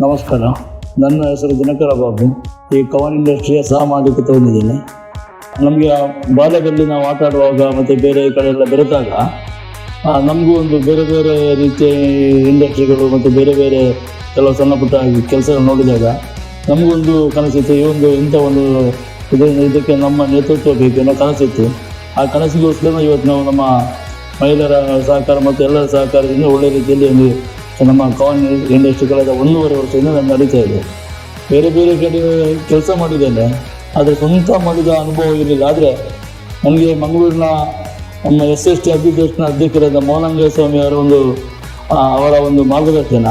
ನಮಸ್ಕಾರ. ನನ್ನ ಹೆಸರು ದಿನಕರ ಬಾಬು. ಈ ಕವನ್ ಇಂಡಸ್ಟ್ರಿಯ ಸಹ ಮಾಲೀಕತ್ವ ಹೊಂದಿದ್ದೇನೆ. ನಮಗೆ ಬಾಲ್ಯದಲ್ಲಿ ನಾವು ಆಟ ಆಡುವಾಗ ಮತ್ತು ಬೇರೆ ಕಡೆ ಎಲ್ಲ ಬೆರೆತಾಗ ನಮಗೂ ಒಂದು ಬೇರೆ ಬೇರೆ ರೀತಿಯ ಇಂಡಸ್ಟ್ರಿಗಳು ಮತ್ತು ಬೇರೆ ಬೇರೆ ಕೆಲವು ಸಣ್ಣ ಪುಟ್ಟ ಕೆಲಸಗಳು ನೋಡಿದಾಗ ನಮಗೊಂದು ಕನಸಿತ್ತು, ಇಂಥ ಒಂದು ಇದಕ್ಕೆ ನಮ್ಮ ನೇತೃತ್ವ ಬೇಕು ಅನ್ನೋ ಕನಸಿತ್ತು. ಆ ಕನಸಿಗೋಸ್ಕರ ಇವತ್ತು ನಾವು ನಮ್ಮ ಮಹಿಳೆಯರ ಸಹಕಾರ ಮತ್ತು ಎಲ್ಲರ ಸಹಕಾರದಿಂದ ಒಳ್ಳೆಯ ರೀತಿಯಲ್ಲಿ ಒಂದು ನಮ್ಮ ಕವನ್ ಇಂಡಸ್ಟ್ರಿ ಕಳೆದ 1.5 ವರ್ಷದಿಂದ ನಾನು ನಡೀತಾ ಇದೆ. ಬೇರೆ ಬೇರೆ ಕಡೆ ಕೆಲಸ ಮಾಡಿದ್ದೇನೆ, ಆದರೆ ಸ್ವಂತ ಮಾಡಿದ ಅನುಭವ ಇರಲಿಲ್ಲ. ಆದರೆ ನನಗೆ ಮಂಗಳೂರಿನ ನಮ್ಮ SST ಅಧ್ಯಕ್ಷರಾದ ಮೌನಂಗ ಸ್ವಾಮಿ ಅವರ ಒಂದು ಮಾರ್ಗದರ್ಶನ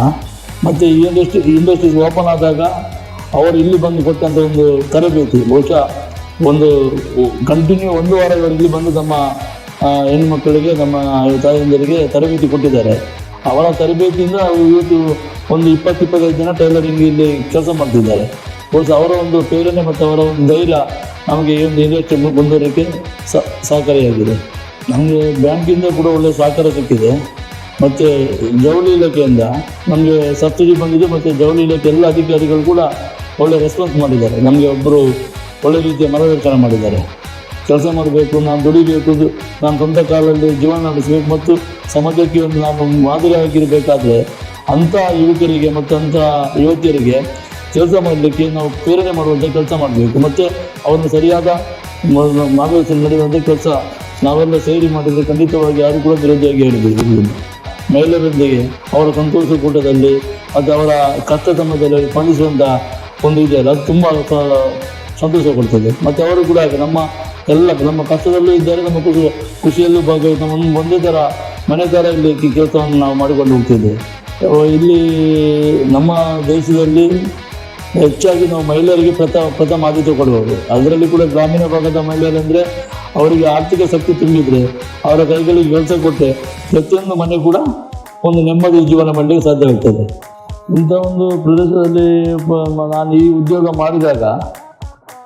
ಮತ್ತು ಈ ಇಂಡಸ್ಟ್ರೀಸ್ ಓಪನ್ ಆದಾಗ ಅವರು ಇಲ್ಲಿ ಬಂದು ಕೊಟ್ಟಂಥ ಒಂದು ತರಬೇತಿ, ಬಹುಶಃ ಒಂದು ಕಂಟಿನ್ಯೂ 1 ವಾರ ಇಲ್ಲಿ ಬಂದು ನಮ್ಮ ಹೆಣ್ಣುಮಕ್ಕಳಿಗೆ, ನಮ್ಮ ತಾಯಂದಿರಿಗೆ ತರಬೇತಿ ಕೊಟ್ಟಿದ್ದಾರೆ. ಅವರ ತರಬೇತಿಯಿಂದ ಇವತ್ತು ಒಂದು 20-25 ಜನ ಟೈಲರಿಂಗ್ ಇಲ್ಲಿ ಕೆಲಸ ಮಾಡ್ತಿದ್ದಾರೆ. ಬಹುಶಃ ಅವರ ಒಂದು ಪ್ರೇರಣೆ ಮತ್ತು ಅವರ ಒಂದು ಧೈರ್ಯ ನಮಗೆ ಈ ಒಂದು ಇಂಡಸ್ಟ್ರಿ ಮುಂದುವರಿಕೆ ಸಹಕಾರಿಯಾಗಿದೆ. ನಮಗೆ ಬ್ಯಾಂಕಿಂದ ಕೂಡ ಒಳ್ಳೆಯ ಸಹಕಾರ ಸಿಕ್ಕಿದೆ ಮತ್ತು ಜವಳಿ ಇಲಾಖೆಯಿಂದ ನಮಗೆ ಸಬ್ಸಿಡಿ ಬಂದಿದೆ ಮತ್ತು ಜವಳಿ ಇಲಾಖೆ ಎಲ್ಲ ಅಧಿಕಾರಿಗಳು ಕೂಡ ಒಳ್ಳೆಯ ರೆಸ್ಪಾನ್ಸ್ ಮಾಡಿದ್ದಾರೆ. ನಮಗೆ ಒಬ್ಬರು ಒಳ್ಳೆ ರೀತಿಯ ಮಾರ್ಗದರ್ಶನ ಮಾಡಿದ್ದಾರೆ. ಕೆಲಸ ಮಾಡಬೇಕು, ನಾನು ದುಡಿಬೇಕು, ನಾನು ಸ್ವಂತ ಕಾಲದಲ್ಲಿ ಜೀವನ ನಡೆಸಬೇಕು ಮತ್ತು ಸಮಾಜಕ್ಕೆ ಒಂದು ನಾನು ಮಾದರಿಯಾಗಿರಬೇಕಾದ್ರೆ ಅಂಥ ಯುವಕರಿಗೆ ಮತ್ತು ಅಂಥ ಯುವತಿಯರಿಗೆ ಕೆಲಸ ಮಾಡಲಿಕ್ಕೆ ನಾವು ಪ್ರೇರಣೆ ಮಾಡುವಂಥ ಕೆಲಸ ಮಾಡಬೇಕು ಮತ್ತು ಅವ್ರನ್ನ ಸರಿಯಾದ ಮಾರ್ಗದರ್ಶನ ನಡೆಯುವಂಥ ಕೆಲಸ ನಾವೆಲ್ಲ ಸೇರಿ ಮಾಡಿದರೆ ಖಂಡಿತವಾಗಿ ಯಾರು ಕೂಡ ವಿರೋಧಿಯಾಗಿ ಹೇಳಬೇಕು. ಮಹಿಳೆಯರೊಂದಿಗೆ ಅವರ ಸಂತೋಷ ಕೂಟದಲ್ಲಿ ಮತ್ತು ಅವರ ಕಷ್ಟ ಸಮಯದಲ್ಲಿ ಸ್ಪಂದಿಸುವಂಥ ಒಂದು ಇದೆಯಲ್ಲ, ಅದು ತುಂಬ ಸಂತೋಷ ಕೊಡ್ತದೆ. ಮತ್ತು ಅವರು ಕೂಡ ನಮ್ಮ ಕಷ್ಟದಲ್ಲೂ ಇದ್ದಾರೆ, ನಮ್ಮ ಖುಷಿಯಲ್ಲೂ ಭಾಗವಹಿಸಿ ನಮ್ಮ ಒಂದೇ ಥರ ಮನೆ ಥರ ಇಲ್ಲಿ ಕೆಲಸವನ್ನು ನಾವು ಮಾಡಿಕೊಂಡು ಹೋಗ್ತಿದ್ದೇವೆ. ಇಲ್ಲಿ ನಮ್ಮ ದೇಶದಲ್ಲಿ ಹೆಚ್ಚಾಗಿ ನಾವು ಮಹಿಳೆಯರಿಗೆ ಪ್ರಥಮ ಆದ್ಯತೆ ಕೊಡಬಹುದು. ಅದರಲ್ಲಿ ಕೂಡ ಗ್ರಾಮೀಣ ಭಾಗದ ಮಹಿಳೆಯರಂದರೆ ಅವರಿಗೆ ಆರ್ಥಿಕ ಶಕ್ತಿ ತುಂಬಿದರೆ ಅವರ ಕೈಗಳಿಗೆ ಕೆಲಸ ಕೊಟ್ಟರೆ ಪ್ರತಿಯೊಂದು ಮನೆ ಕೂಡ ಒಂದು ನೆಮ್ಮದಿ ಜೀವನ ಮಾಡಲಿಕ್ಕೆ ಸಾಧ್ಯವಾಗ್ತದೆ. ಇಂಥ ಒಂದು ಪ್ರದೇಶದಲ್ಲಿ ನಾನು ಈ ಉದ್ಯೋಗ ಮಾಡಿದಾಗ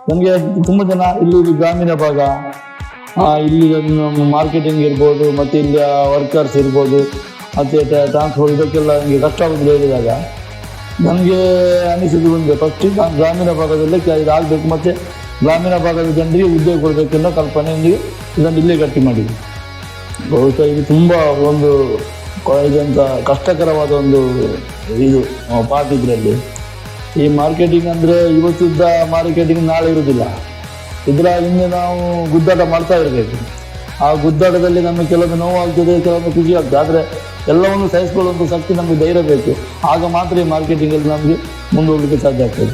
ನನಗೆ ತುಂಬ ಜನ ಇಲ್ಲಿ ಗ್ರಾಮೀಣ ಭಾಗ, ಇಲ್ಲಿ ಮಾರ್ಕೆಟಿಂಗ್ ಇರ್ಬೋದು ಮತ್ತು ಇಲ್ಲಿಯ ವರ್ಕರ್ಸ್ ಇರ್ಬೋದು ಮತ್ತು ಟ್ರಾನ್ಸ್ಪೋರ್ಟ್, ಇದಕ್ಕೆಲ್ಲ ನನಗೆ ಕಷ್ಟ ಆಗೋದು ಹೇಳಿದಾಗ ನನಗೆ ಅನಿಸಿದ್ದು ಒಂದು ಫಸ್ಟಿಗೆ ನಾನು ಗ್ರಾಮೀಣ ಭಾಗದಲ್ಲೇ ಇದಾಗಬೇಕು ಮತ್ತು ಗ್ರಾಮೀಣ ಭಾಗದ ಜನರಿಗೆ ಉದ್ಯೋಗ ಕೊಡಬೇಕೆನ್ನೋ ಕಲ್ಪನೆಯೊಂದಿಗೆ ಇದನ್ನು ಇಲ್ಲೇ ಗಟ್ಟಿ ಮಾಡಿದ್ವಿ. ಬಹುಶಃ ಇದು ತುಂಬ ಒಂದು ಇದಂಥ ಕಷ್ಟಕರವಾದ ಒಂದು ಪಾರ್ಟ್ ಇದರಲ್ಲಿ. ಈ ಮಾರ್ಕೆಟಿಂಗ್ ಅಂದರೆ ಇವತ್ತಿದ್ದ ಮಾರ್ಕೆಟಿಂಗ್ ನಾಳೆ ಇರೋದಿಲ್ಲ. ಇದರ ಹಿಂದೆ ನಾವು ಗುದ್ದಾಟ ಮಾಡ್ತಾ ಇರಬೇಕು. ಆ ಗುದ್ದಾಟದಲ್ಲಿ ನಮಗೆ ಕೆಲವೊಂದು ನೋವಾಗ್ತದೆ, ಕೆಲವೊಂದು ಖುಷಿ ಆಗ್ತದೆ. ಆದರೆ ಎಲ್ಲವನ್ನು ಸಹಿಸಿಕೊಳ್ಳುವಂಥ ಶಕ್ತಿ ನಮಗೆ ಧೈರ್ಯ ಬೇಕು. ಆಗ ಮಾತ್ರ ಈ ಮಾರ್ಕೆಟಿಂಗಲ್ಲಿ ನಮಗೆ ಮುಂದೆ ಹೋಗಲಿಕ್ಕೆ ಸಾಧ್ಯ ಆಗ್ತದೆ.